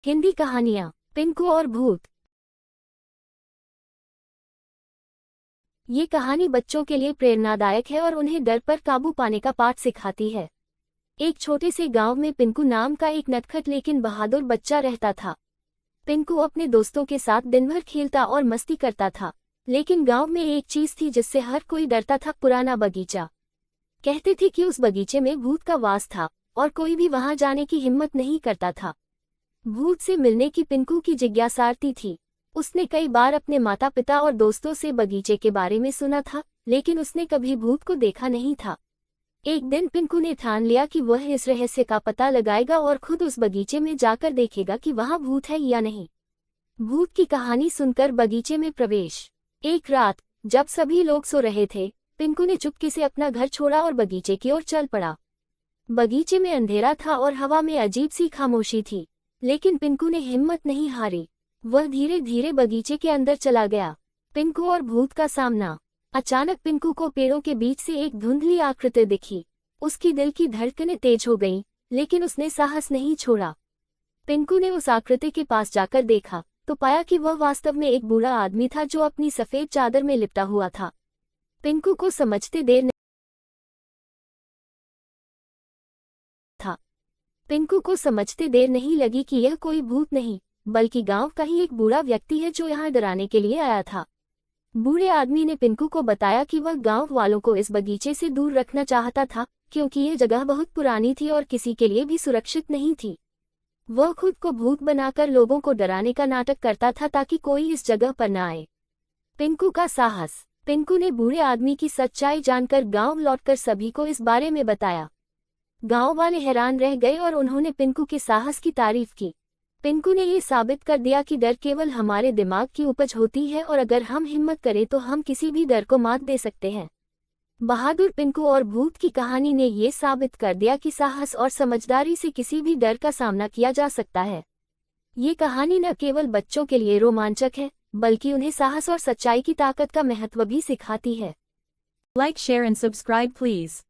हिंदी कहानियाँ पिंकू और भूत। ये कहानी बच्चों के लिए प्रेरणादायक है और उन्हें डर पर काबू पाने का पाठ सिखाती है। एक छोटे से गांव में पिंकू नाम का एक नटखट लेकिन बहादुर बच्चा रहता था। पिंकू अपने दोस्तों के साथ दिन भर खेलता और मस्ती करता था, लेकिन गांव में एक चीज थी जिससे हर कोई डरता था, पुराना बगीचा। कहते थे कि उस बगीचे में भूत का वास था और कोई भी वहां जाने की हिम्मत नहीं करता था। भूत से मिलने की पिंकू की जिज्ञासारती थी। उसने कई बार अपने माता पिता और दोस्तों से बगीचे के बारे में सुना था, लेकिन उसने कभी भूत को देखा नहीं था। एक दिन पिंकू ने ठान लिया कि वह इस रहस्य का पता लगाएगा और खुद उस बगीचे में जाकर देखेगा कि वहां भूत है या नहीं। भूत की कहानी सुनकर बगीचे में प्रवेश। एक रात जब सभी लोग सो रहे थे, पिंकू ने चुपके से अपना घर छोड़ा और बगीचे की ओर चल पड़ा। बगीचे में अंधेरा था और हवा में अजीब सी खामोशी थी, लेकिन पिंकू ने हिम्मत नहीं हारी। वह धीरे धीरे बगीचे के अंदर चला गया। पिंकू और भूत का सामना। अचानक पिंकू को पेड़ों के बीच से एक धुंधली आकृति दिखी। उसकी दिल की धड़कनें तेज हो गईं, लेकिन उसने साहस नहीं छोड़ा। पिंकू ने उस आकृति के पास जाकर देखा तो पाया कि वह वास्तव में एक बूढ़ा आदमी था जो अपनी सफेद चादर में लिपटा हुआ था। पिंकू को समझते देर नहीं लगी कि यह कोई भूत नहीं, बल्कि गांव का ही एक बूढ़ा व्यक्ति है जो यहाँ डराने के लिए आया था। बूढ़े आदमी ने पिंकू को बताया कि वह गांव वालों को इस बगीचे से दूर रखना चाहता था, क्योंकि यह जगह बहुत पुरानी थी और किसी के लिए भी सुरक्षित नहीं थी। वह खुद को भूत बनाकर लोगों को डराने का नाटक करता था ताकि कोई इस जगह पर न आए। पिंकू का साहस। पिंकू ने बूढ़े आदमी की सच्चाई जानकर गांव लौटकर सभी को इस बारे में बताया। गांव वाले हैरान रह गए और उन्होंने पिंकू के साहस की तारीफ की। पिंकू ने ये साबित कर दिया कि डर केवल हमारे दिमाग की उपज होती है और अगर हम हिम्मत करें तो हम किसी भी डर को मात दे सकते हैं। बहादुर पिंकू और भूत की कहानी ने ये साबित कर दिया कि साहस और समझदारी से किसी भी डर का सामना किया जा सकता है। ये कहानी न केवल बच्चों के लिए रोमांचक है, बल्कि उन्हें साहस और सच्चाई की ताकत का महत्व भी सिखाती है। Like, share and subscribe please.